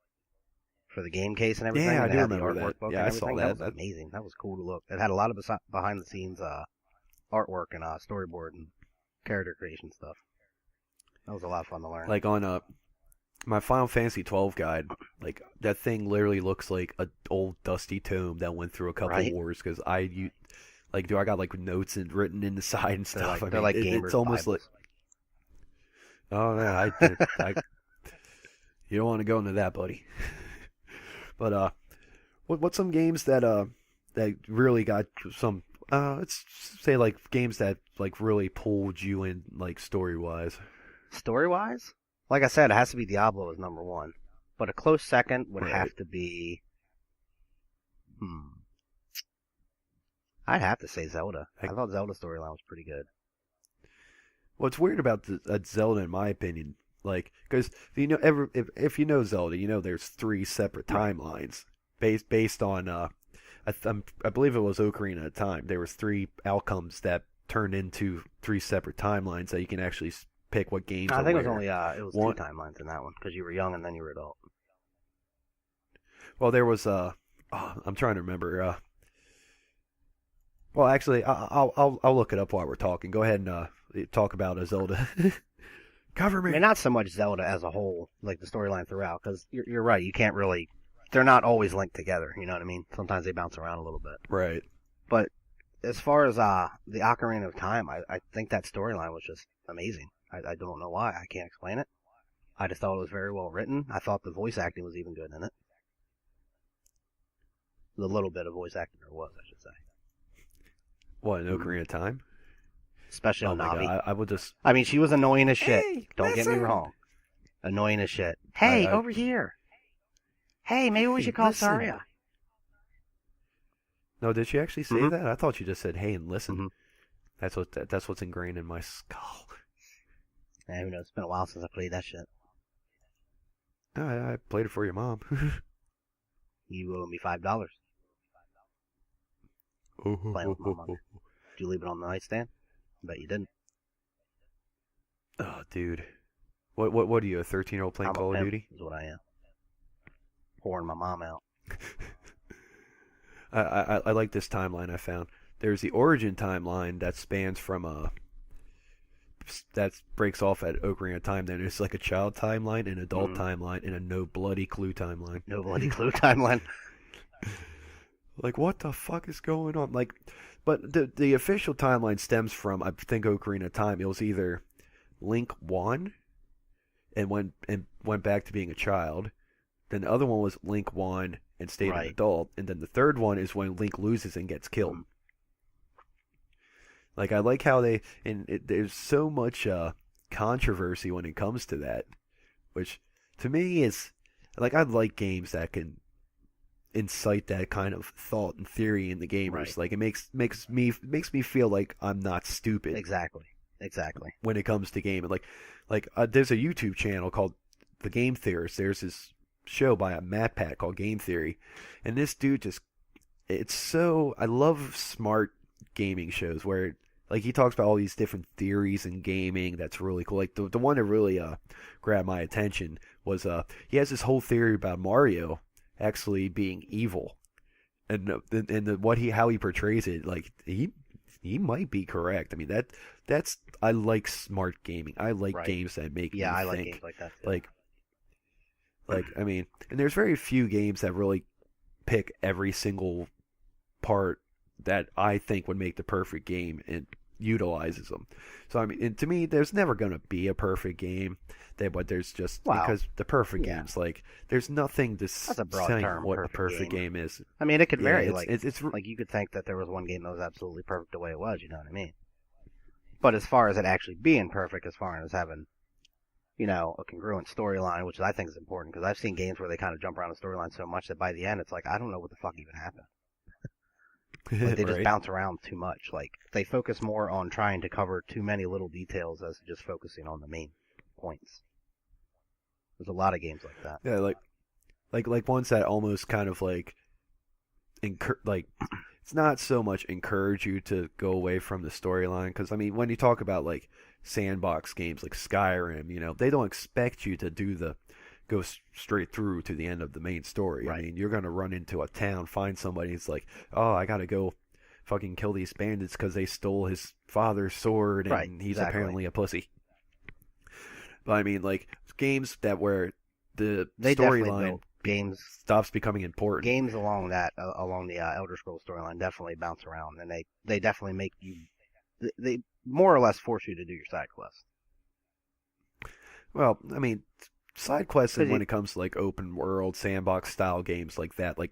for the game case and everything. Yeah, and I do remember that. Yeah, I saw that. That was amazing. That was cool to look. It had a lot of behind the scenes artwork and storyboard and character creation stuff. That was a lot of fun to learn. Like on my Final Fantasy 12 guide, like that thing literally looks like an old dusty tome that went through a couple wars because I got like notes and written in the side and stuff. They're like gamers' it's almost Bibles. Like, oh yeah, you don't want to go into that, buddy. But what's some games that really got some let's say like games that like really pulled you in like story wise? Story wise? Like I said, it has to be Diablo as number one. But a close second would have to be... I'd have to say Zelda. I thought Zelda's storyline was pretty good. What's weird about Zelda, in my opinion, like, because if you know Zelda, there's 3 separate timelines based on, I believe it was Ocarina of Time. There was 3 outcomes that turned into 3 separate timelines that you can actually pick what games. I think it was only it was 2 timelines in that one because you were young and then you were adult. Well, there was I'm trying to remember. Well, actually, I'll look it up while we're talking. Go ahead and talk about Zelda. Cover me. I mean, not so much Zelda as a whole, like the storyline throughout, because you're right. You can't really. They're not always linked together. You know what I mean? Sometimes they bounce around a little bit. Right. But as far as the Ocarina of Time, I think that storyline was just amazing. I don't know why. I can't explain it. I just thought it was very well written. I thought the voice acting was even good in it. The little bit of voice acting there was, I should say. What, in Ocarina of Time? Especially on Navi. God, I would just... I mean, she was annoying as shit. Hey, don't get me wrong. Annoying as shit. Hey, over here. Hey, maybe we should call Saria. No, did she actually say that? I thought she just said, hey, and listen. Mm-hmm. That's what's ingrained in my skull. Yeah, who knows? It's been a while since I played that shit. I played it for your mom. You owe me $5. Playing with my mother. Did you leave it on the nightstand? I bet you didn't. Oh, dude. What are you, a 13-year-old playing Call of Duty? Is what I am. Pouring my mom out. I like this timeline I found. There's the origin timeline that spans from that breaks off at Ocarina of Time. Then there's like a child timeline, an adult timeline, and a no bloody clue timeline. No bloody clue timeline. Like, what the fuck is going on? Like, but the official timeline stems from, I think, Ocarina of Time. It was either Link won and went back to being a child. Then the other one was Link won and stayed an adult. And then the third one is when Link loses and gets killed. Like, I like how there's so much controversy when it comes to that, which to me is, like, I like games that can incite that kind of thought and theory in the gamers. Right. Like, it makes me feel like I'm not stupid. Exactly. When it comes to gaming, there's a YouTube channel called The Game Theorist. There's this show by a MatPat called Game Theory, and this dude I love smart gaming shows where, like, he talks about all these different theories in gaming. That's really cool. Like, the one that really grabbed my attention was he has this whole theory about Mario actually being evil, and how he portrays it. Like, he might be correct. I mean, that's I like smart gaming. I like games that make me think. I like games like that too. Like, I mean, and there's very few games that really pick every single part that I think would make the perfect game and utilizes them. So, I mean, and to me, there's never going to be a perfect game. But there's just, because the perfect games, like, there's nothing to say what a perfect game is. I mean, it could vary. It's like, you could think that there was one game that was absolutely perfect the way it was, you know what I mean? But as far as it actually being perfect, as far as having, you know, a congruent storyline, which I think is important, because I've seen games where they kind of jump around the storyline so much that by the end, it's like, I don't know what the fuck even happened. Like, they just bounce around too much. Like, they focus more on trying to cover too many little details as just focusing on the main points. There's a lot of games like that. Yeah, like ones that almost kind of like it's not so much encourage you to go away from the storyline, because I mean, when you talk about like sandbox games like Skyrim, you know, they don't expect you to go straight through to the end of the main story. Right. I mean, you're gonna run into a town, find somebody. It's like, oh, I gotta go fucking kill these bandits because they stole his father's sword and he's apparently a pussy. But I mean, like, games where the storyline stops becoming important. Games along the Elder Scrolls storyline definitely bounce around, and they definitely make you, they more or less force you to do your side quest. Well, I mean, side quests when it comes to like open world sandbox style games like that, like,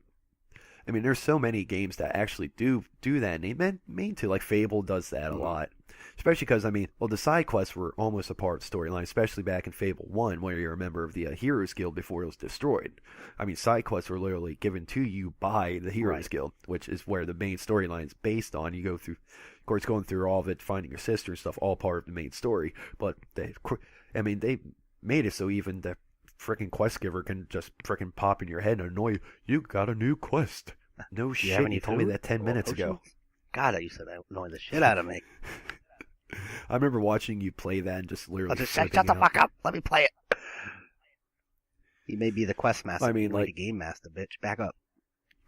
I mean, there's so many games that actually do that, and they mean to. Like, Fable does that a lot. Especially because, I mean, well, the side quests were almost a part of the storyline, especially back in Fable 1, where you're a member of the Heroes Guild before it was destroyed. I mean, side quests were literally given to you by the Heroes Guild, which is where the main storyline is based on. You go through, of course, going through all of it, finding your sister and stuff, all part of the main story. But, they made it so even the freaking quest giver can just freaking pop in your head and annoy you. You got a new quest. No shit, you told me that 10 minutes ago. God, I used to annoy the shit out of me. I remember watching you play that and just literally shut the fuck up. Let me play it. You may be the quest master. I mean, like, the game master, bitch. Back up.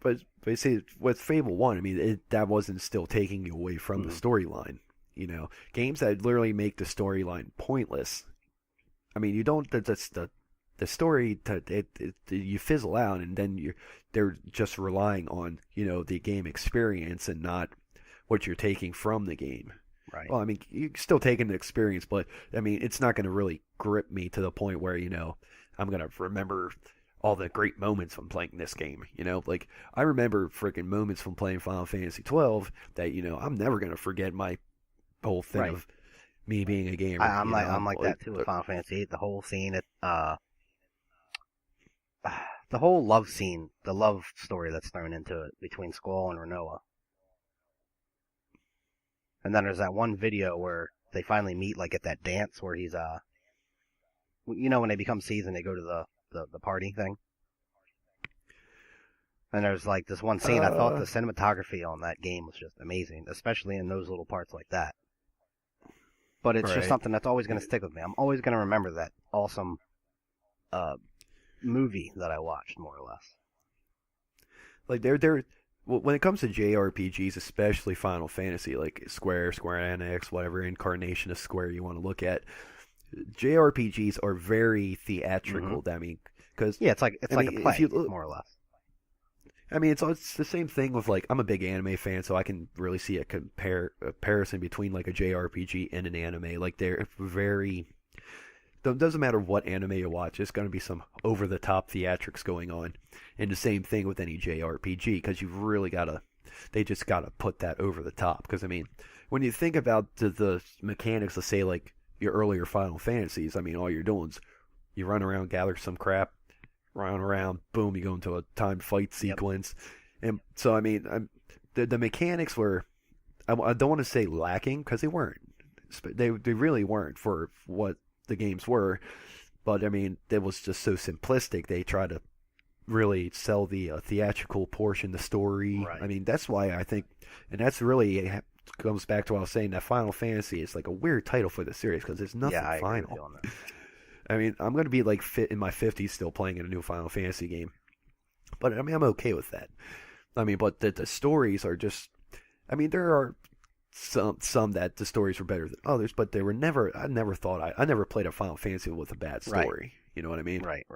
But you see, with Fable 1, I mean, that wasn't still taking you away from the storyline. You know, games that literally make the storyline pointless. I mean, you don't. That's the story. You fizzle out, and then they're just relying on, you know, the game experience and not what you're taking from the game. Right. Well, I mean, you're still taking the experience, but I mean, it's not going to really grip me to the point where, you know, I'm going to remember all the great moments from playing this game. You know, like, I remember freaking moments from playing Final Fantasy 12 that, you know, I'm never going to forget my whole thing of me being a gamer. I'm like that too with Final Fantasy 8. The whole scene, the whole love scene, the love story that's thrown into it between Squall and Renoa. And then there's that one video where they finally meet, like, at that dance where he's, you know, when they become seasoned, they go to the party thing. And there's like this one scene. I thought the cinematography on that game was just amazing, especially in those little parts like that. But it's just something that's always going to stick with me. I'm always going to remember that awesome movie that I watched, more or less. Like they're when it comes to JRPGs, especially Final Fantasy, like Square Enix, whatever incarnation of Square you want to look at, JRPGs are very theatrical. I mean, because it's like a play, more or less. I mean, it's the same thing with, like, I'm a big anime fan, so I can really see a comparison between, like, a JRPG and an anime. Like, they're very... It doesn't matter what anime you watch, there's going to be some over-the-top theatrics going on. And the same thing with any JRPG, because you've really got to... They just got to put that over the top. Because, I mean, when you think about the mechanics, let's say, like, your earlier Final Fantasies, I mean, all you're doing is you run around, gather some crap, run around, boom, you go into a timed fight sequence. And so, I mean, the mechanics were, I don't want to say lacking, because they weren't. They really weren't for what the games were. But, I mean, it was just so simplistic. They tried to really sell the theatrical portion, the story. Right. I mean, that's why I think, and that's really comes back to what I was saying, that Final Fantasy is like a weird title for the series, because there's nothing final. I mean, I'm going to be like in my 50s still playing in a new Final Fantasy game. But, I mean, I'm okay with that. I mean, but the stories are just... I mean, there are some that the stories were better than others, but they were never... I never played a Final Fantasy with a bad story. Right. You know what I mean? Right.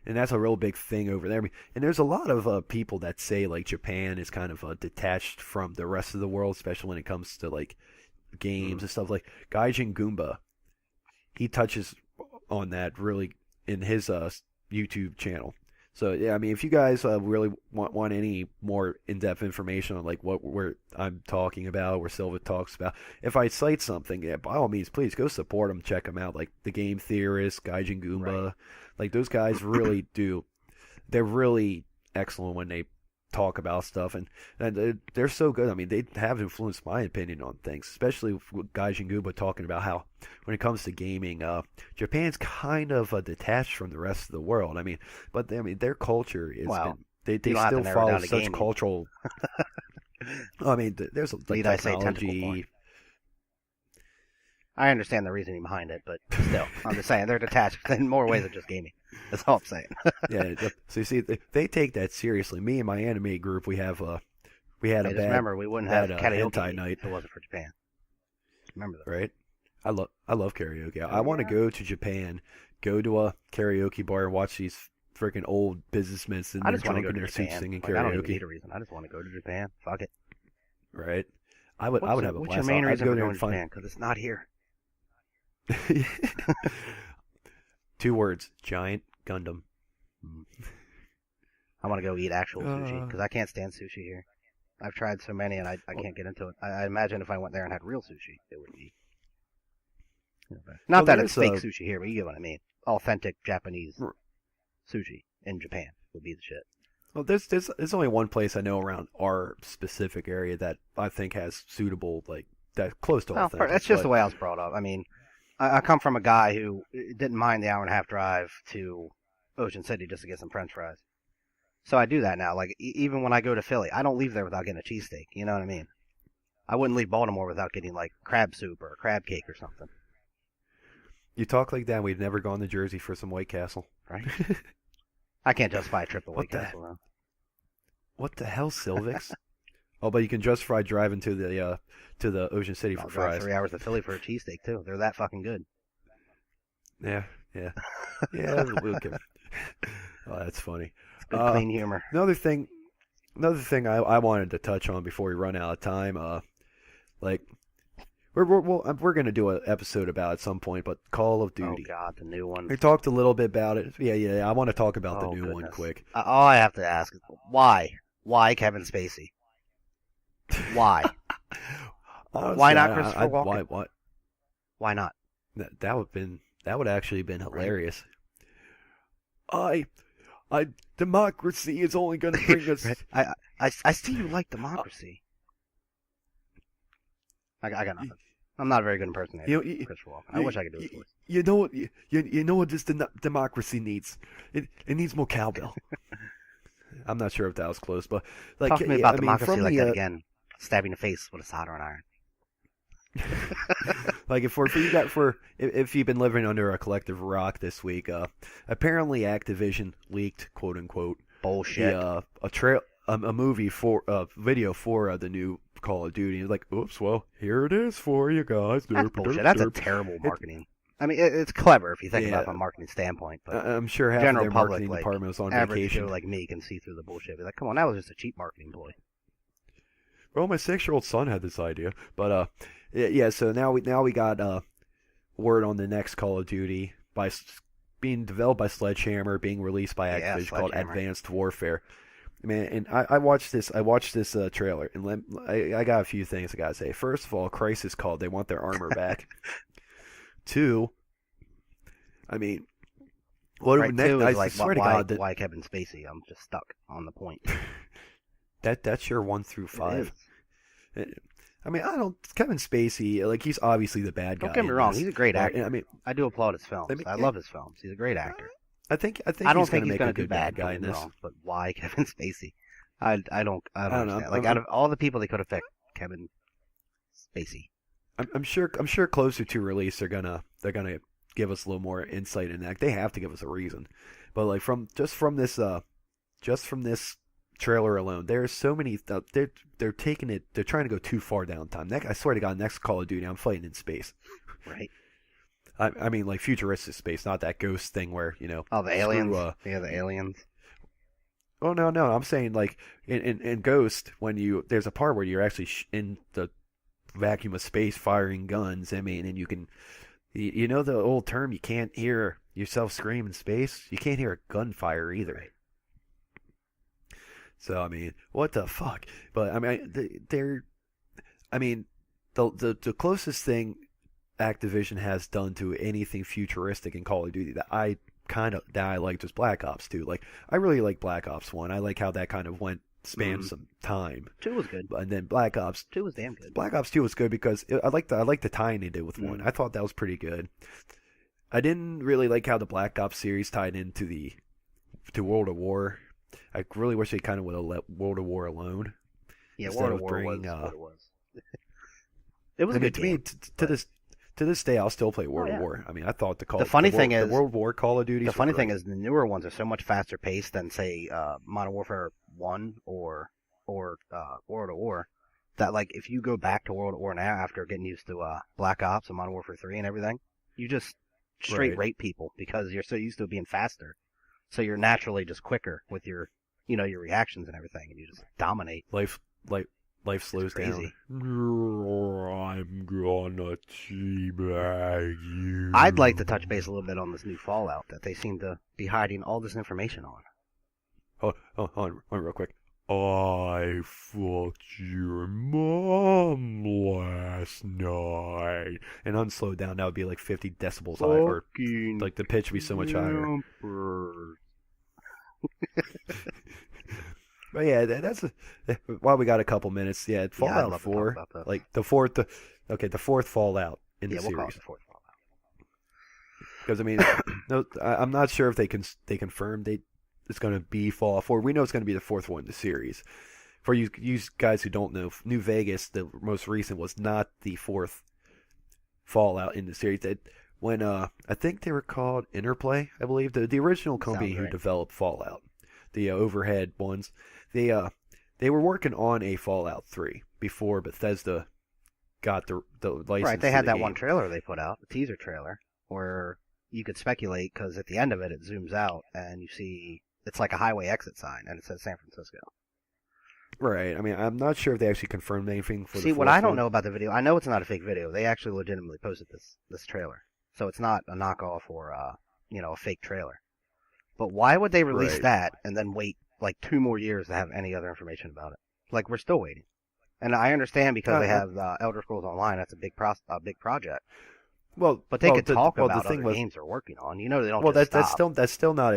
And that's a real big thing over there. And there's a lot of people that say, like, Japan is kind of detached from the rest of the world, especially when it comes to, like, games and stuff. Like, Gaijin Goomba, he touches on that really in his YouTube channel. So yeah, I mean, if you guys really want any more in-depth information on like what I'm talking about, where Silva talks about, if I cite something, yeah, by all means, please go support them, check them out. Like the Game Theorist, Gaijin Goomba, like those guys really do. They're really excellent when they talk about stuff, and they're so good. I mean, they have influenced my opinion on things, especially with Gaijin Goomba talking about how when it comes to gaming, Japan's kind of detached from the rest of the world. I mean, but I mean, their culture is they still follow such cultural. I mean, there's like technology. I understand the reasoning behind it, but still, I'm just saying they're detached in more ways than just gaming. That's all I'm saying. Yeah, so you see, they take that seriously. Me and my anime group, we had a bad. Remember, we wouldn't have karaoke night if it wasn't for Japan. Remember that, right? I love karaoke. I want to go to Japan, go to a karaoke bar, and watch these freaking old businessmen sitting there drunk in their suits singing karaoke. I don't even need a reason. I just want to go to Japan. Fuck it. Right. I would have a blast. What's your main reason for going to Japan? Because it's not here. 2 words: giant Gundam. I want to go eat actual sushi because I can't stand sushi here. I've tried so many and I can't get into it. I imagine if I went there and had real sushi, it would be. Not that it's fake sushi here, but you get what I mean. Authentic Japanese sushi in Japan would be the shit. Well, there's only one place I know around our specific area that I think has suitable, like, that close to authentic. That's just the way I was brought up. I mean, I come from a guy who didn't mind the 1.5-hour drive to Ocean City just to get some French fries. So I do that now. Like, even when I go to Philly, I don't leave there without getting a cheesesteak. You know what I mean? I wouldn't leave Baltimore without getting, like, crab soup or a crab cake or something. You talk like that, we've never gone to Jersey for some White Castle. Right? I can't justify a trip to White Castle, though. What the hell, Silvix? Oh, but you can justify driving to the Ocean City for fries. 3 hours to Philly for a cheesesteak, too. They're that fucking good. Yeah. We'll give it. Oh, that's funny. It's good, clean humor. Another thing I wanted to touch on before we run out of time, like we're gonna do an episode about it at some point, but Call of Duty. Oh God, the new one. We talked a little bit about it. Yeah. I want to talk about the new one quick. All I have to ask is why Kevin Spacey? Why? Honestly, why not Christopher Walken? What? Why not? That would actually been hilarious. Democracy is only going to bring us. I see you like democracy. I got nothing. I'm not a very good impersonator. Christopher Walken. I wish I could do his voice. You know what this democracy needs? It needs more cowbell. I'm not sure if that was close, but like, Talk to me about I mean, democracy from like the that again. Stabbing the face with a soldering iron. like if you've been living under a collective rock this week, apparently Activision leaked, quote unquote, Bullshit. a movie for video for the new Call of Duty. It's like, oops, well, here it is for you guys. That's bullshit. That's a terrible marketing. I mean, it's clever if you think about it from a marketing standpoint, but I'm sure half general of their public, marketing department was on average vacation. Joe like me can see through the bullshit. Be like, come on, that was just a cheap marketing ploy. Well, my 6-year-old son had this idea, but yeah. So now we got word on the next Call of Duty being developed by Sledgehammer, being released by Activision, called Advanced Warfare. Man, and I watched this trailer, and I got a few things I gotta say. First of all, Crisis called. They want their armor back. 2, I mean, what right, next? 2 is like, swear to God, why Kevin Spacey? I'm just stuck on the point. That's your 1 through 5. I mean, Kevin Spacey, like, he's obviously the bad guy. Don't get me wrong, he's a great actor. I mean, I do applaud his films. I love his films. He's a great actor. I don't think he's going to do bad guy in this. Wrong, but why Kevin Spacey? I don't understand. Like, out of all the people they could have picked, Kevin Spacey. I'm sure closer to release they're gonna give us a little more insight in that. They have to give us a reason. But like from this trailer alone, there's so many. They're taking it. They're trying to go too far down time. I swear to God, next Call of Duty, I'm fighting in space. Right. I mean, like futuristic space, not that ghost thing where Oh, the aliens. Yeah, the aliens. Oh no, I'm saying like in Ghost when there's a part where you're actually in the vacuum of space firing guns. I mean, and you can, the old term, you can't hear yourself scream in space. You can't hear a gunfire either. Right. So I mean, what the fuck? But I mean, the closest thing Activision has done to anything futuristic in Call of Duty that I liked was Black Ops 2. Like, I really like Black Ops 1. I like how that kind of spanned some time. 2 was good. And then Black Ops 2 was damn good. Black Ops 2 was good because I like the tie-in they did with 1. I thought that was pretty good. I didn't really like how the Black Ops series tied into to World of War. I really wish they kind of would have let World of War alone. Yeah, World of War was what it was. It was a good game. To this day, I'll still play World of War. I mean, I thought the World War Call of Duty. The funny thing is, the newer ones are so much faster paced than, say, Modern Warfare 1 or World of War. That, like, if you go back to World of War now after getting used to Black Ops and Modern Warfare 3 and everything, you just straight rape people because you're so used to it being faster. So you're naturally just quicker with your reactions and everything, and you just dominate. Life slows down. I'm gonna teabag you. I'd like to touch base a little bit on this new Fallout that they seem to be hiding all this information on. Hold on real quick. I fucked your mom last night. And unslowed down, that would be like 50 decibels high, or like the pitch would be so much higher. But yeah, that's while we got a couple minutes. Yeah, Fallout 4, like the fourth Fallout in the series. We'll call it the fourth Fallout. Because I mean, I'm not sure if they confirmed it's going to be Fallout 4. We know it's going to be the fourth one in the series. For you guys who don't know, New Vegas, the most recent, was not the fourth Fallout in the series. When I think they were called Interplay, I believe the original company who developed Fallout, the overhead ones, they were working on a Fallout 3 before Bethesda got the license. Right, they had that one trailer they put out, the teaser trailer, where you could speculate because at the end of it zooms out and you see it's like a highway exit sign and it says San Francisco. Right. I mean, I'm not sure if they actually confirmed anything for the what I don't know about the video, I know it's not a fake video. They actually legitimately posted this trailer. So it's not a knockoff or a fake trailer. But why would they release that and then wait like 2 more years to have any other information about it? Like, we're still waiting. And I understand because they have Elder Scrolls Online. That's a big project. Well, but they could talk about other games they're working on. They don't. Well, that's still not.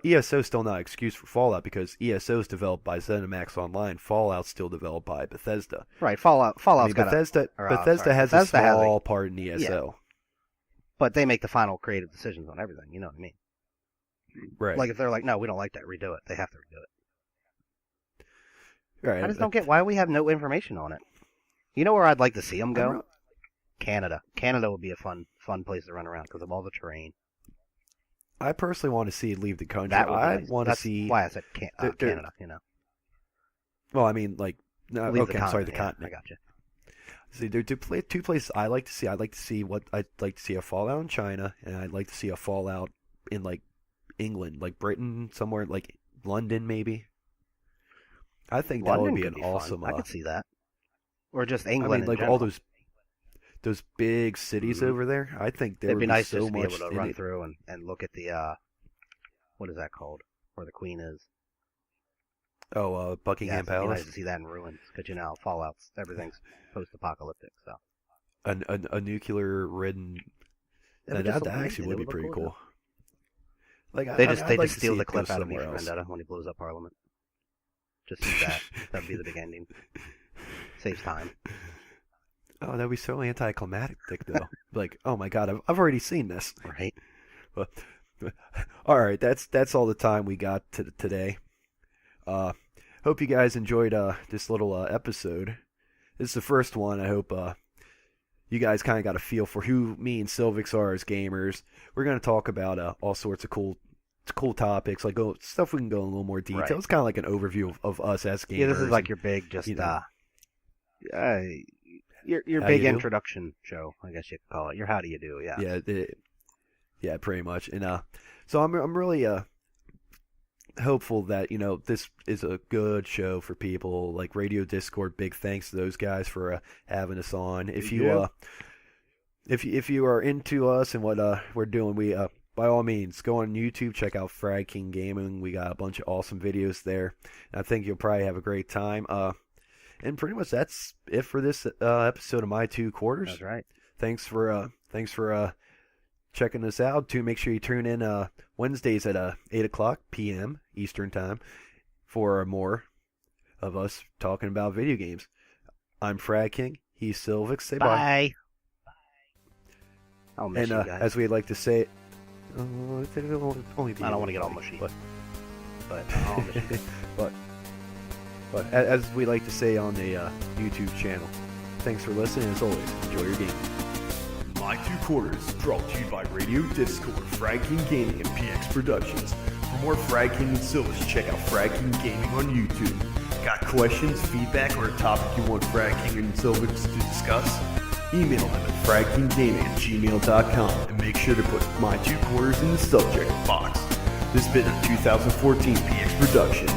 ESO is still not an excuse for Fallout because ESO is developed by ZeniMax Online. Fallout's still developed by Bethesda. Right. Fallout's Bethesda has a small part in ESO. Yeah. But they make the final creative decisions on everything. You know what I mean? Right. Like if they're like, no, we don't like that, redo it. They have to redo it. Right. I just don't get why we have no information on it. You know where I'd like to see them go? Canada. Canada would be a fun place to run around because of all the terrain. I personally want to see it leave the country. I want to see. Why I said Canada. You know. Well, I mean, like, no, okay, I'm sorry, the continent. I got you. See, there are two places I like to see. I'd like to see a Fallout in China, and I'd like to see a Fallout in like England, like Britain, somewhere like London, maybe. I think that would be an awesome. I could see that. Or just England. I mean, like all those big cities over there. I think there would be nice so to much be able to run through and look at the what is that called? Where the Queen is. Oh, Buckingham Palace. It'd be nice to see that in ruins, because you know, Fallout's everything's post-apocalyptic. So a nuclear-ridden. That actually would be pretty cool. Like they just steal the clip out of me from Vendetta when he blows up Parliament. Just use that. That'd be the big ending. Saves time. Oh, that'd be so anticlimactic, though. Like, oh my god, I've already seen this. Right. But, all right, that's all the time we got today. Hope you guys enjoyed this little episode. This is the first one. I hope you guys kind of got a feel for who me and Silvix are as gamers. We're going to talk about all sorts of cool topics, like stuff we can go in a little more detail. Right. It's kind of like an overview of us as gamers. Yeah, this is like your big, just your big introduction show, I guess you could call it. Your how do you do? Yeah. Yeah, pretty much. And so I'm really hopeful that this is a good show for people like Radio Discord. Big thanks to those guys for having us on. If you are into us and what we're doing, we by all means go on YouTube, check out Frag King Gaming. We got a bunch of awesome videos there, and I think you'll probably have a great time. And pretty much that's it for this episode of My Two Quarters. That's right. Thanks for checking us out. To make sure you tune in Wednesdays at 8:00 p.m. Eastern Time for more of us talking about video games. I'm Frag King. He's Silvix. Say bye. I'll miss you guys. As we like to say, I don't want to get all mushy, but I'll miss you. But as we like to say on the YouTube channel, thanks for listening. As always, enjoy your game. My Two Quarters, brought to you by Radio Discord, Frag King Gaming, and PX Productions. For more Frag King and Silvix, check out Frag King Gaming on YouTube. Got questions, feedback, or a topic you want Frag King and Silvix to discuss? Email them at fragkinggaming@gmail.com and make sure to put My Two Quarters in the subject box. This has been a 2014 PX production.